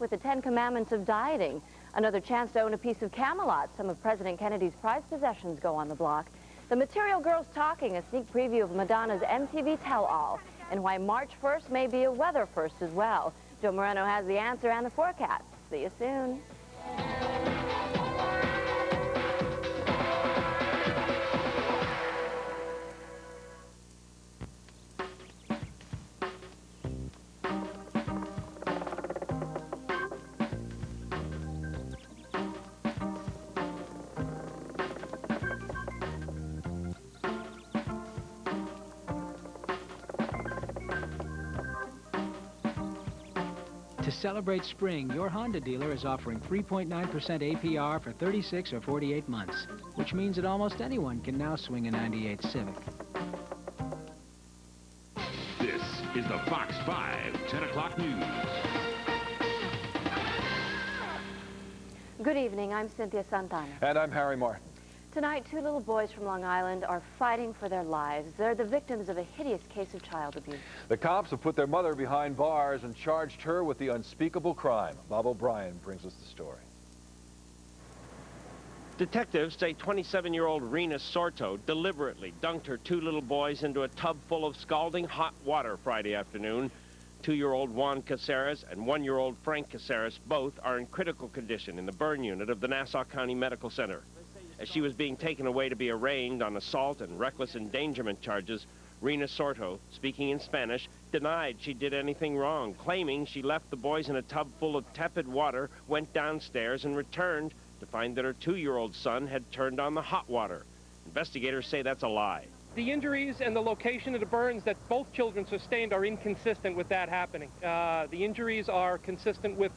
with the 10 commandments of dieting. Another chance to own a piece of Camelot. Some of President Kennedy's prized possessions go on the block. The Material Girls Talking, a sneak preview of Madonna's MTV Tell-All, and why March 1st may be a weather first as well. Joe Moreno has the answer and the forecast. See you soon. To celebrate spring, your Honda dealer is offering 3.9% APR for 36 or 48 months, which means that almost anyone can now swing a '98 Civic. This is the Fox 5 10 o'clock news. Good evening, I'm Cynthia Santana. And I'm Harry Martin. Tonight, 2 little boys from Long Island are fighting for their lives. They're the victims of a hideous case of child abuse. The cops have put their mother behind bars and charged her with the unspeakable crime. Bob O'Brien brings us the story. Detectives say 27-year-old Rena Sorto deliberately dunked her 2 little boys into a tub full of scalding hot water Friday afternoon. 2-year-old Juan Caceres and 1-year-old Frank Caceres both are in critical condition in the burn unit of the Nassau County Medical Center. As she was being taken away to be arraigned on assault and reckless endangerment charges, Rena Sorto, speaking in Spanish, denied she did anything wrong, claiming she left the boys in a tub full of tepid water, went downstairs, and returned to find that her 2-year-old son had turned on the hot water. Investigators say that's a lie. The injuries and the location of the burns that both children sustained are inconsistent with that happening. The injuries are consistent with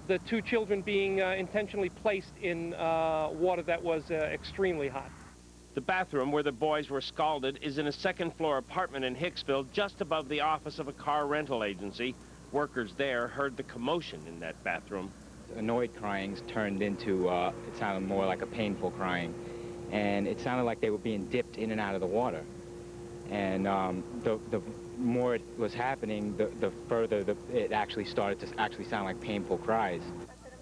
the 2 children being intentionally placed in water that was extremely hot. The bathroom where the boys were scalded is in a second-floor apartment in Hicksville, just above the office of a car rental agency. Workers there heard the commotion in that bathroom. Annoyed cryings turned into, it sounded more like a painful crying. And it sounded like they were being dipped in and out of the water. And the more it was happening, the further it actually started to sound like painful cries.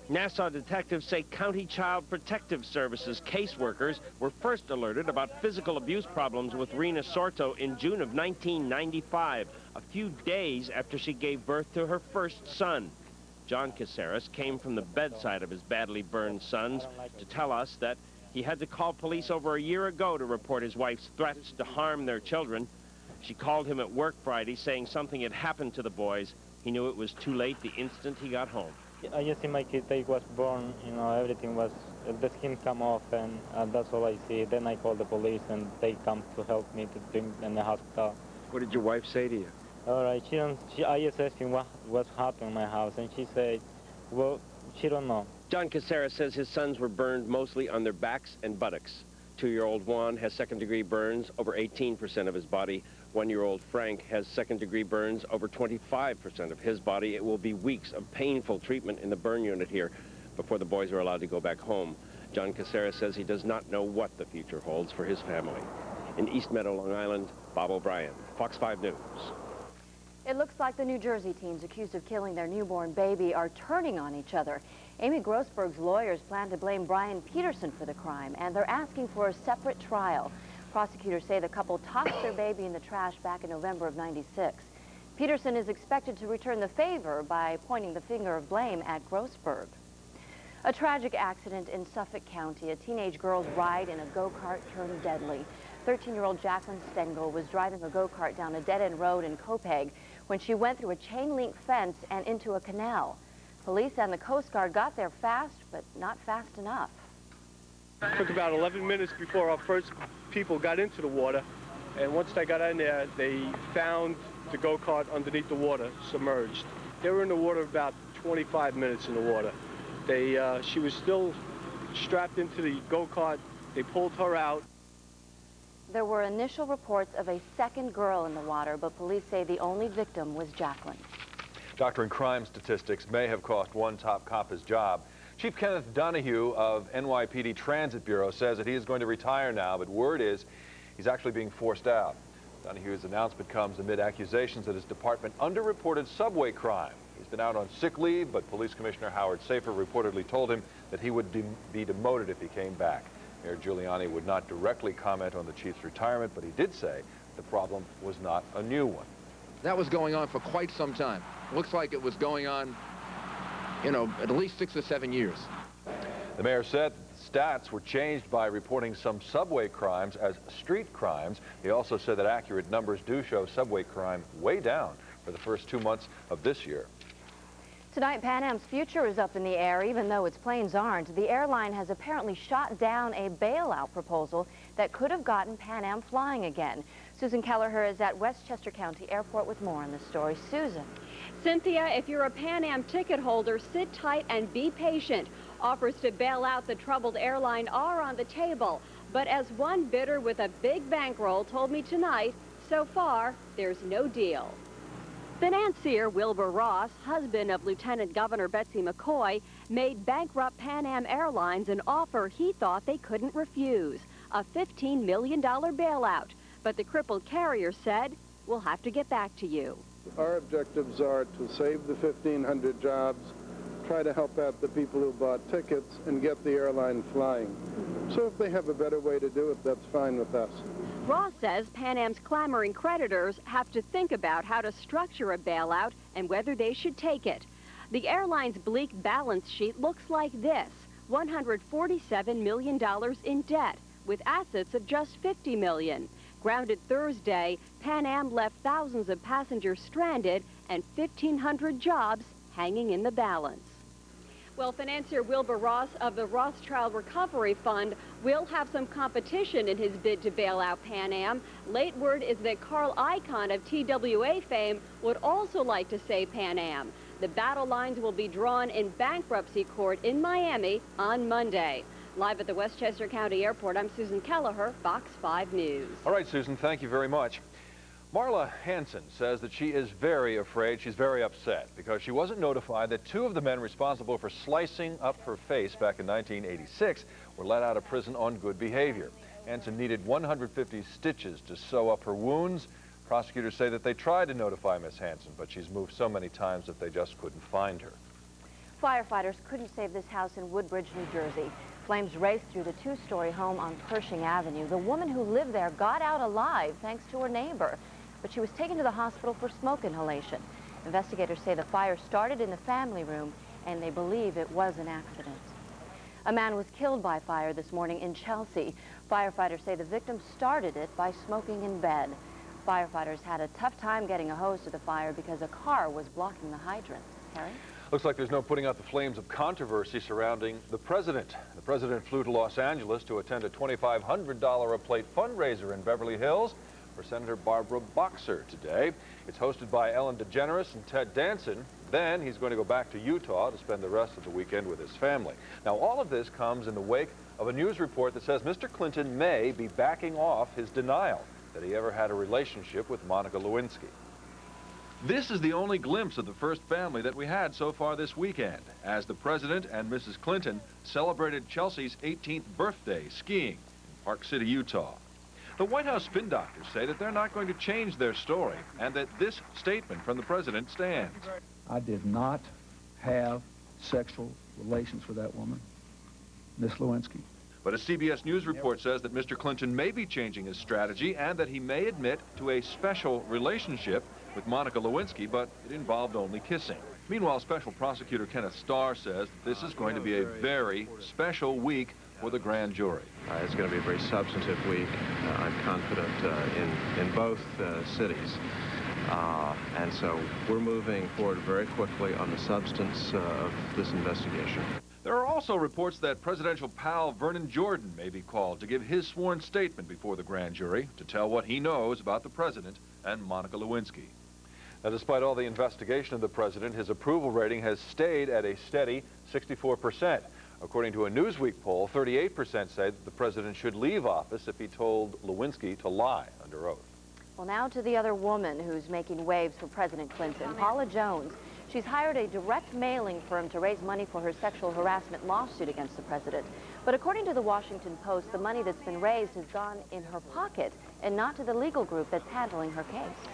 Nassau detectives say County Child Protective Services caseworkers were first alerted about physical abuse problems with Rena Sorto in June of 1995, a few days after she gave birth to her first son. John Caceres came from the bedside of his badly burned sons to tell us that he had to call police over a year ago to report his wife's threats to harm their children. She called him at work Friday saying something had happened to the boys. He knew it was too late the instant he got home. I just see my kid, they was born, you know, everything was, the skin come off, and that's all I see. Then I called the police, and they come to help me to bring in the hospital. What did your wife say to you? All right, I just asked him what happened in my house, and she said, well, she don't know. John Caceres says his sons were burned mostly on their backs and buttocks. 2-year-old Juan has second-degree burns over 18% of his body. 1-year-old Frank has second-degree burns over 25% of his body. It will be weeks of painful treatment in the burn unit here before the boys are allowed to go back home. John Caceres says he does not know what the future holds for his family. In East Meadow, Long Island, Bob O'Brien, Fox 5 News. It looks like the New Jersey teens accused of killing their newborn baby are turning on each other. Amy Grossberg's lawyers plan to blame Brian Peterson for the crime, and they're asking for a separate trial. Prosecutors say the couple tossed their baby in the trash back in November of '96. Peterson is expected to return the favor by pointing the finger of blame at Grossberg. A tragic accident in Suffolk County. A teenage girl's ride in a go-kart turned deadly. 13-year-old Jasmine Engel was driving a go-kart down a dead-end road in Copiague when she went through a chain-link fence and into a canal. Police and the Coast Guard got there fast, but not fast enough. It took about 11 minutes before our first people got into the water, and once they got in there, they found the go-kart underneath the water, submerged. They were in the water about 25 minutes in the water. She was still strapped into the go-kart. They pulled her out. There were initial reports of a second girl in the water, but police say the only victim was Jacqueline. Doctoring crime statistics may have cost one top cop his job. Chief Kenneth Donahue of NYPD Transit Bureau says that he is going to retire now, but word is he's actually being forced out. Donahue's announcement comes amid accusations that his department underreported subway crime. He's been out on sick leave, but Police Commissioner Howard Safer reportedly told him that he would be demoted if he came back. Mayor Giuliani would not directly comment on the chief's retirement, but he did say the problem was not a new one. That was going on for quite some time. Looks like it was going on, you know, at least 6 or 7 years. The mayor said stats were changed by reporting some subway crimes as street crimes. He also said that accurate numbers do show subway crime way down for the first 2 months of this year. Tonight, Pan Am's future is up in the air, even though its planes aren't. The airline has apparently shot down a bailout proposal that could have gotten Pan Am flying again. Susan Kelleher is at Westchester County Airport with more on this story. Susan. Cynthia, if you're a Pan Am ticket holder, sit tight and be patient. Offers to bail out the troubled airline are on the table. But as one bidder with a big bankroll told me tonight, so far, there's no deal. Financier Wilbur Ross, husband of Lieutenant Governor Betsy McCoy, made bankrupt Pan Am Airlines an offer he thought they couldn't refuse, a $15 million bailout. But the crippled carrier said, we'll have to get back to you. Our objectives are to save the 1,500 jobs, try to help out the people who bought tickets, and get the airline flying. So if they have a better way to do it, that's fine with us. Ross says Pan Am's clamoring creditors have to think about how to structure a bailout and whether they should take it. The airline's bleak balance sheet looks like this: $147 million in debt, with assets of just $50 million. Grounded Thursday, Pan Am left thousands of passengers stranded and 1,500 jobs hanging in the balance. Well, financier Wilbur Ross of the Rothschild Recovery Fund will have some competition in his bid to bail out Pan Am. Late word is that Carl Icahn of TWA fame would also like to save Pan Am. The battle lines will be drawn in bankruptcy court in Miami on Monday. Live at the Westchester County Airport, I'm Susan Kelleher, Fox 5 News. All right, Susan, thank you very much. Marla Hanson says that she is very afraid, she's very upset, because she wasn't notified that 2 of the men responsible for slicing up her face back in 1986 were let out of prison on good behavior. Hanson needed 150 stitches to sew up her wounds. Prosecutors say that they tried to notify Miss Hanson, but she's moved so many times that they just couldn't find her. Firefighters couldn't save this house in Woodbridge, New Jersey. Flames raced through the 2-story home on Pershing Avenue. The woman who lived there got out alive thanks to her neighbor, but she was taken to the hospital for smoke inhalation. Investigators say the fire started in the family room, and they believe it was an accident. A man was killed by fire this morning in Chelsea. Firefighters say the victim started it by smoking in bed. Firefighters had a tough time getting a hose to the fire because a car was blocking the hydrant. Harry? Looks like there's no putting out the flames of controversy surrounding the president. The president flew to Los Angeles to attend a $2,500 a plate fundraiser in Beverly Hills for Senator Barbara Boxer today. It's hosted by Ellen DeGeneres and Ted Danson. Then he's going to go back to Utah to spend the rest of the weekend with his family. Now, all of this comes in the wake of a news report that says Mr. Clinton may be backing off his denial that he ever had a relationship with Monica Lewinsky. This is the only glimpse of the first family that we had so far this weekend, as the president and Mrs. Clinton celebrated Chelsea's 18th birthday skiing in Park City, Utah. The White House spin doctors say that they're not going to change their story and that this statement from the president stands. I did not have sexual relations with that woman, Miss Lewinsky. But a CBS News report says that Mr. Clinton may be changing his strategy and that he may admit to a special relationship with Monica Lewinsky, but it involved only kissing. Meanwhile, Special Prosecutor Kenneth Starr says that this is going to be a very special week for the grand jury. It's going to be a very substantive week, I'm confident, in both cities. And so we're moving forward very quickly on the substance of this investigation. There are also reports that presidential pal Vernon Jordan may be called to give his sworn statement before the grand jury to tell what he knows about the president and Monica Lewinsky. Now, despite all the investigation of the president, his approval rating has stayed at a steady 64%. According to a Newsweek poll, 38% say that the president should leave office if he told Lewinsky to lie under oath. Well, now to the other woman who's making waves for President Clinton, Paula Jones. She's hired a direct mailing firm to raise money for her sexual harassment lawsuit against the president. But according to the Washington Post, the money that's been raised has gone in her pocket and not to the legal group that's handling her case.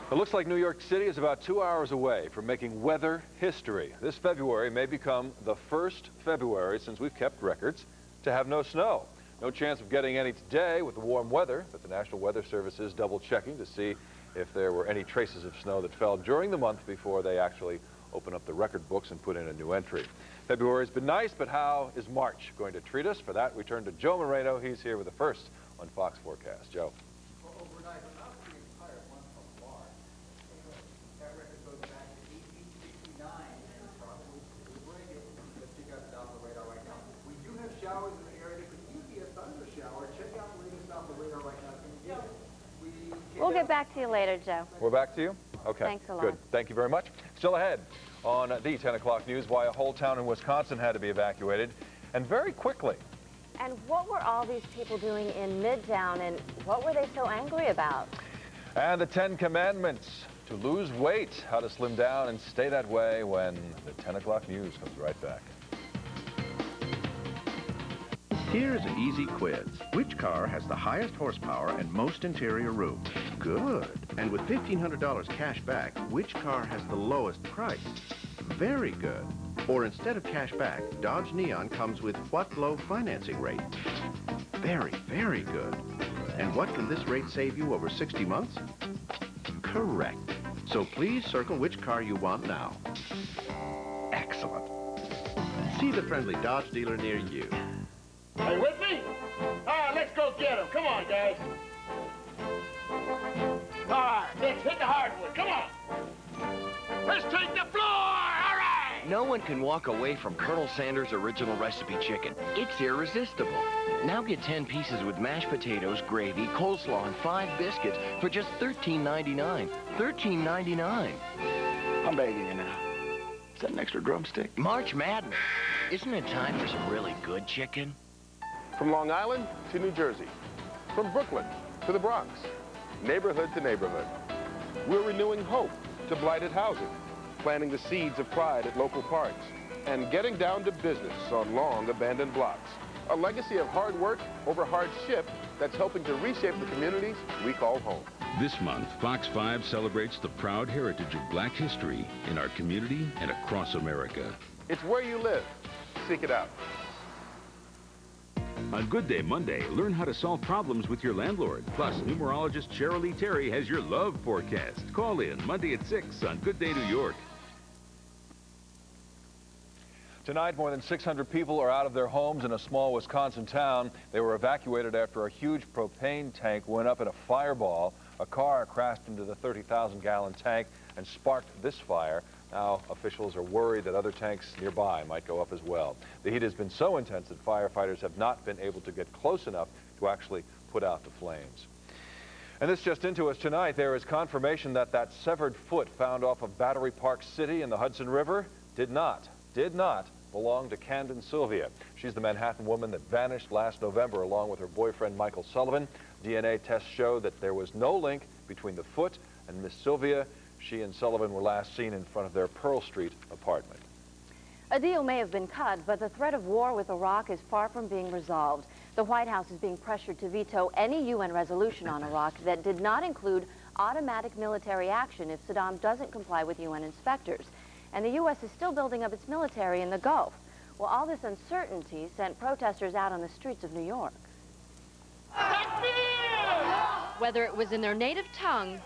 It looks like New York City is about 2 hours away from making weather history. This February may become the first February since we've kept records to have no snow. No chance of getting any today with the warm weather, but the National Weather Service is double-checking to see if there were any traces of snow that fell during the month before they actually open up the record books and put in a new entry. February's been nice, but how is March going to treat us? For that, we turn to Joe Moreno. He's here with the first on Fox Forecast. Joe. Overnight, about the entire month of March. That record goes back to 1869. We'll bring it. Let's check out the Doppler radar right now. We do have showers in the area. It could even be a thunder shower. Check out the latest Doppler radar right now. We'll get back to you later, Joe. We're back to you? Okay. Thanks a lot. Good. Thank you very much. Still ahead on the 10 o'clock news, why a whole town in Wisconsin had to be evacuated, and very quickly. And what were all these people doing in Midtown, and what were they so angry about? And the 10 Commandments to lose weight, how to slim down and stay that way when the 10 o'clock news comes right back. Here's an easy quiz. Which car has the highest horsepower and most interior room? Good. And with $1,500 cash back, which car has the lowest price? Very good. Or instead of cash back, Dodge Neon comes with what low financing rate? Very, very good. And what can this rate save you over 60 months? Correct. So please circle which car you want now. Excellent. See the friendly Dodge dealer near you. Are you with me? All right, let's go get him. Come on, guys. All right, let's hit the hardwood. Come on. Let's take the floor. All right. No one can walk away from Colonel Sanders' original recipe chicken. It's irresistible. Now get 10 pieces with mashed potatoes, gravy, coleslaw, and 5 biscuits for just $13.99. $13.99. I'm begging you now. Is that an extra drumstick? March Madness. Isn't it time for some really good chicken? From Long Island to New Jersey, from Brooklyn to the Bronx, neighborhood to neighborhood. We're renewing hope to blighted housing, planting the seeds of pride at local parks, and getting down to business on long abandoned blocks. A legacy of hard work over hardship that's helping to reshape the communities we call home. This month, Fox 5 celebrates the proud heritage of Black history in our community and across America. It's where you live. Seek it out. On Good Day Monday, learn how to solve problems with your landlord. Plus, numerologist Cheryl Lee Terry has your love forecast. Call in Monday at 6 on Good Day New York. Tonight, more than 600 people are out of their homes in a small Wisconsin town. They were evacuated after a huge propane tank went up in a fireball. A car crashed into the 30,000-gallon tank and sparked this fire. Now, officials are worried that other tanks nearby might go up as well. The heat has been so intense that firefighters have not been able to get close enough to actually put out the flames. And this just into us tonight, there is confirmation that that severed foot found off of Battery Park City in the Hudson River did not belong to Camden Sylvia. She's the Manhattan woman that vanished last November along with her boyfriend Michael Sullivan. DNA tests show that there was no link between the foot and Miss Sylvia. She and Sullivan were last seen in front of their Pearl Street apartment. A deal may have been cut, but the threat of war with Iraq is far from being resolved. The White House is being pressured to veto any UN resolution on Iraq that did not include automatic military action if Saddam doesn't comply with UN inspectors. And the U.S. is still building up its military in the Gulf. Well, all this uncertainty sent protesters out on the streets of New York. Whether it was in their native tongue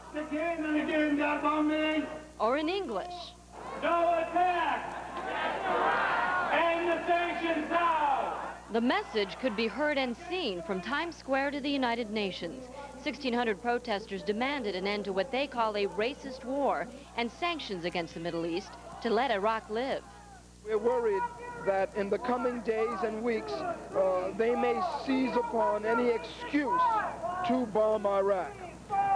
or in English. No attack! End the sanctions now! The message could be heard and seen from Times Square to the United Nations. 1,600 protesters demanded an end to what they call a racist war and sanctions against the Middle East to let Iraq live. We're worried that in the coming days and weeks, they may seize upon any excuse to bomb Iraq.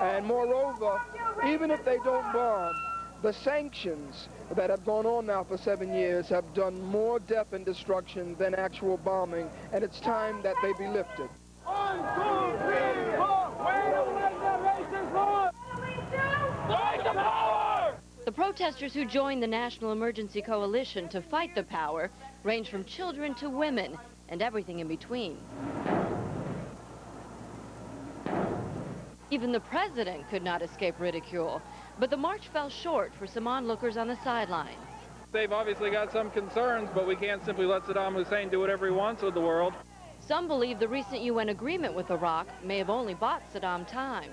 And moreover, even if they don't bomb, the sanctions that have gone on now for 7 years have done more death and destruction than actual bombing, and it's time that they be lifted. 1, 2, 3, 4, we don't like that racist law! Fight the power! The protesters who joined the National Emergency Coalition to fight the power range from children to women and everything in between. Even the president could not escape ridicule. But the march fell short for some onlookers on the sidelines. They've obviously got some concerns, but we can't simply let Saddam Hussein do whatever he wants with the world. Some believe the recent UN agreement with Iraq may have only bought Saddam time.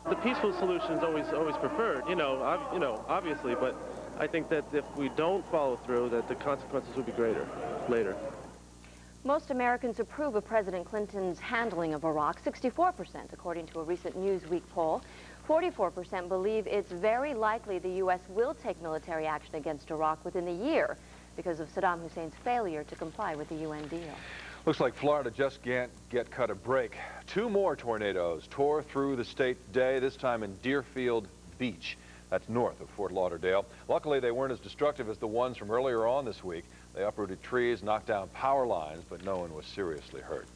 The peaceful solution is always preferred, obviously, but I think that if we don't follow through, that the consequences will be greater later. Most Americans approve of President Clinton's handling of Iraq, 64%, according to a recent Newsweek poll. 44% believe it's very likely the U.S. will take military action against Iraq within the year because of Saddam Hussein's failure to comply with the UN deal. Looks like Florida just can't get cut a break. 2 more tornadoes tore through the state today, this time in Deerfield Beach. That's north of Fort Lauderdale. Luckily, they weren't as destructive as the ones from earlier on this week. They uprooted trees, knocked down power lines, but no one was seriously hurt.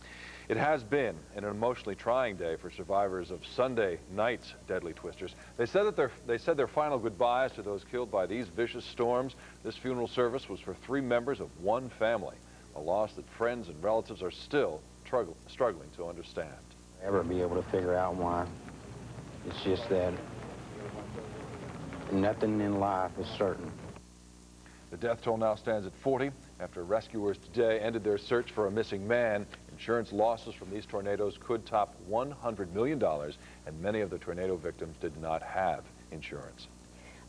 It has been an emotionally trying day for survivors of Sunday night's deadly twisters. They said their final goodbyes to those killed by these vicious storms. This funeral service was for 3 members of one family, a loss that friends and relatives are still struggling to understand. Ever be able to figure out why. It's just that nothing in life is certain. The death toll now stands at 40 after rescuers today ended their search for a missing man. Insurance losses from these tornadoes could top $100 million, and many of the tornado victims did not have insurance.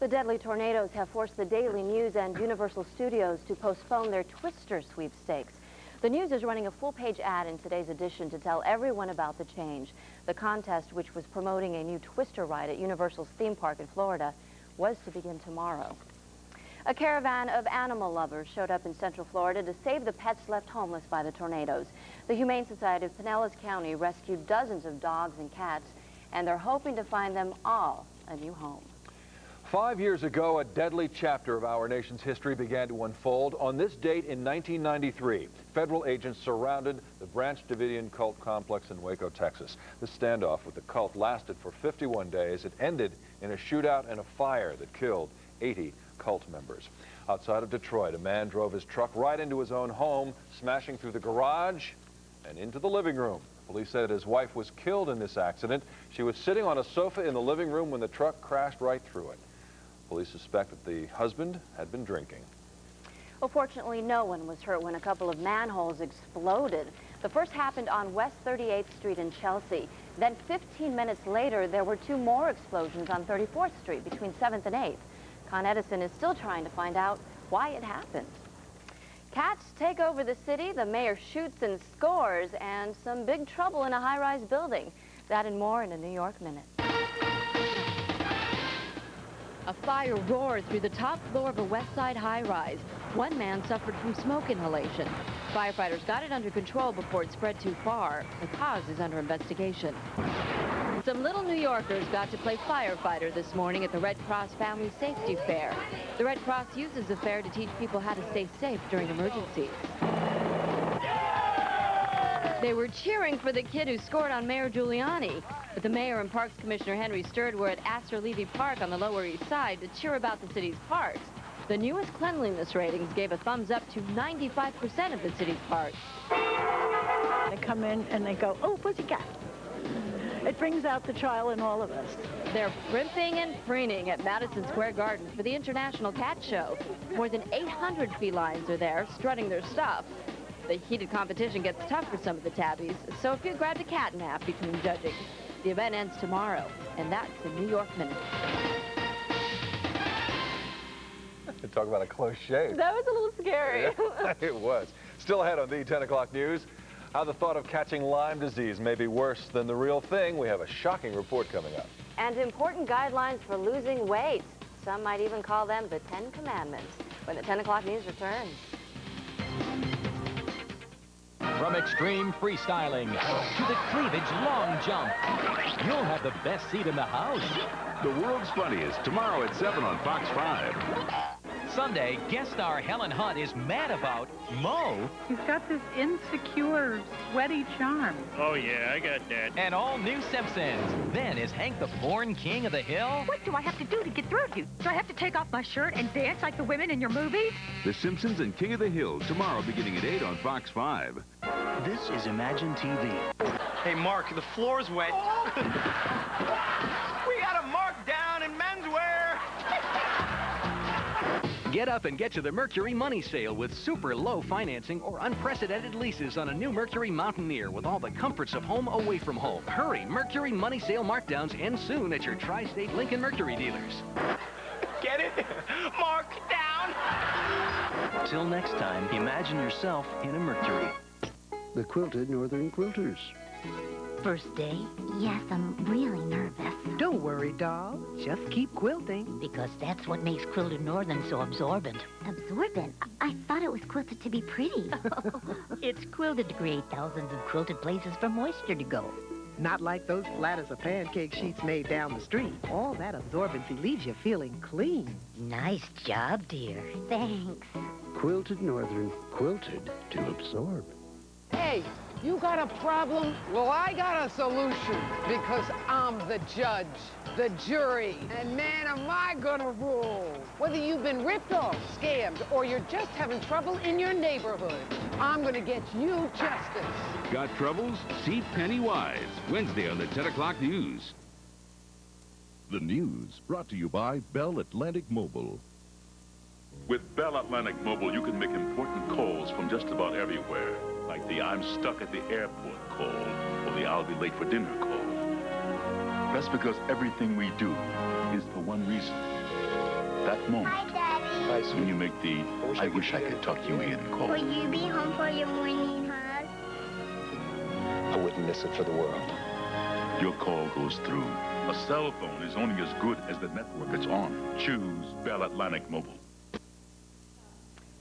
The deadly tornadoes have forced the Daily News and Universal Studios to postpone their Twister sweepstakes. The News is running a full-page ad in today's edition to tell everyone about the change. The contest, which was promoting a new Twister ride at Universal's theme park in Florida, was to begin tomorrow. A caravan of animal lovers showed up in Central Florida to save the pets left homeless by the tornadoes. The Humane Society of Pinellas County rescued dozens of dogs and cats, and they're hoping to find them all a new home. 5 years ago, a deadly chapter of our nation's history began to unfold. On this date in 1993, federal agents surrounded the Branch Davidian cult complex in Waco, Texas. The standoff with the cult lasted for 51 days. It ended in a shootout and a fire that killed 80 cult members. Outside of Detroit, a man drove his truck right into his own home, smashing through the garage and into the living room. Police said his wife was killed in this accident. She was sitting on a sofa in the living room when the truck crashed right through it. Police suspect that the husband had been drinking. Well, fortunately, no one was hurt when a couple of manholes exploded. The first happened on West 38th Street in Chelsea. Then 15 minutes later, there were 2 more explosions on 34th Street between 7th and 8th. Con Edison is still trying to find out why it happened. Cats take over the city, the mayor shoots and scores, and some big trouble in a high-rise building. That and more in a New York Minute. A fire roared through the top floor of a West Side high-rise. One man suffered from smoke inhalation. Firefighters got it under control before it spread too far. The cause is under investigation. Some little New Yorkers got to play firefighter this morning at the Red Cross Family Safety Fair. The Red Cross uses the fair to teach people how to stay safe during emergencies. They were cheering for the kid who scored on Mayor Giuliani. But the mayor and Parks Commissioner Henry Sturd were at Astor Levy Park on the Lower East Side to cheer about the city's parks. The newest cleanliness ratings gave a thumbs up to 95% of the city's parks. They come in and they go, "Oh, pussycat." It brings out the child in all of us. They're primping and preening at Madison Square Garden for the International Cat Show. More than 800 felines are there, strutting their stuff. The heated competition gets tough for some of the tabbies, so a few grabbed a cat nap between judging. The event ends tomorrow, and that's the New York Minute. Talk about a close shave. That was a little scary. Yeah, it was. Still ahead on the 10 o'clock news, how the thought of catching Lyme disease may be worse than the real thing. We have a shocking report coming up. And important guidelines for losing weight. Some might even call them the 10 Commandments. When the 10 o'clock news returns. From extreme freestyling to the cleavage long jump, you'll have the best seat in the house. The World's Funniest, tomorrow at 7 on Fox 5. Sunday, guest star Helen Hunt is mad about Mo. He's got this insecure, sweaty charm. Oh, yeah, I got that. And all new Simpsons. Then is Hank the born king of the hill? What do I have to do to get through to you? Do I have to take off my shirt and dance like the women in your movies? The Simpsons and King of the Hill, tomorrow beginning at 8 on Fox 5. This is Imagine TV. Hey, Mark, the floor's wet. We got a mark down in menswear. Get up and get to the Mercury Money Sale with super low financing or unprecedented leases on a new Mercury Mountaineer with all the comforts of home away from home. Hurry, Mercury Money Sale markdowns end soon at your Tri-State Lincoln Mercury dealers. Get it? Mark down! Till next time, imagine yourself in a Mercury. The Quilted Northern Quilters. First day? Yes, I'm really nervous. Don't worry, doll. Just keep quilting. Because that's what makes Quilted Northern so absorbent. Absorbent? I thought it was quilted to be pretty. It's quilted to create thousands of quilted places for moisture to go. Not like those flat as a pancake sheets made down the street. All that absorbency leaves you feeling clean. Nice job, dear. Thanks. Quilted Northern. Quilted to absorb. Hey, you got a problem? Well, I got a solution, because I'm the judge, the jury, and man, am I gonna rule. Whether you've been ripped off, scammed, or you're just having trouble in your neighborhood, I'm gonna get you justice. Got troubles? See Pennywise, Wednesday on the 10 o'clock news. The news brought to you by Bell Atlantic Mobile. With Bell Atlantic Mobile, you can make important calls from just about everywhere, like the I'm stuck at the airport call or the I'll be late for dinner call. That's because everything we do is for one reason. That moment. Hi, Daddy. When you make the I wish I could tuck you in call. Will you be home for your morning hug? I wouldn't miss it for the world. Your call goes through. A cell phone is only as good as the network it's on. Choose Bell Atlantic Mobile.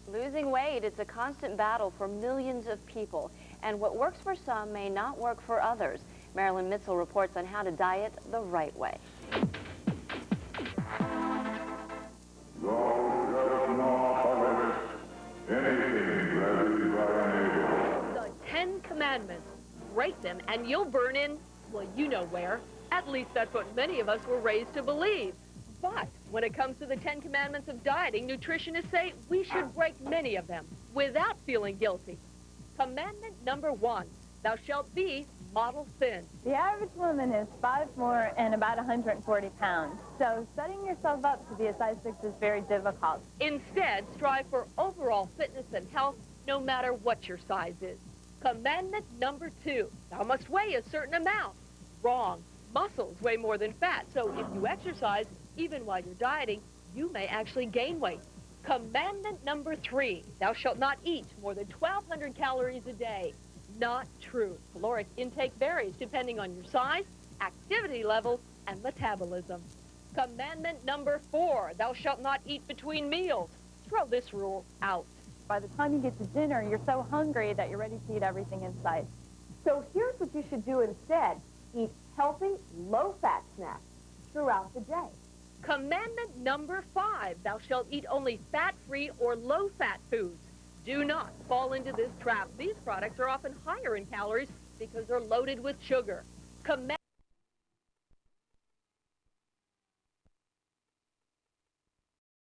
Losing weight is a constant battle for millions of people, and what works for some may not work for others. Marilyn Mitchell reports on how to diet the right way. The 10 Commandments. Break them and you'll burn in, well, you know where. At least that's what many of us were raised to believe. But when it comes to the 10 Commandments of dieting, nutritionists say we should break many of them without feeling guilty. Commandment number 1, thou shalt be model thin. The average woman is 5'4" and about 140 pounds. So setting yourself up to be a size 6 is very difficult. Instead, strive for overall fitness and health no matter what your size is. Commandment number 2, thou must weigh a certain amount. Wrong. Muscles weigh more than fat, so if you exercise, even while you're dieting, you may actually gain weight. Commandment number 3, thou shalt not eat more than 1,200 calories a day. Not true. Caloric intake varies depending on your size, activity level, and metabolism. Commandment number 4, thou shalt not eat between meals. Throw this rule out. By the time you get to dinner, you're so hungry that you're ready to eat everything in sight. So here's what you should do instead. Eat healthy, low-fat snacks throughout the day. Commandment number 5, thou shalt eat only fat-free or low-fat foods. Do not fall into this trap. These products are often higher in calories because they're loaded with sugar. Commandment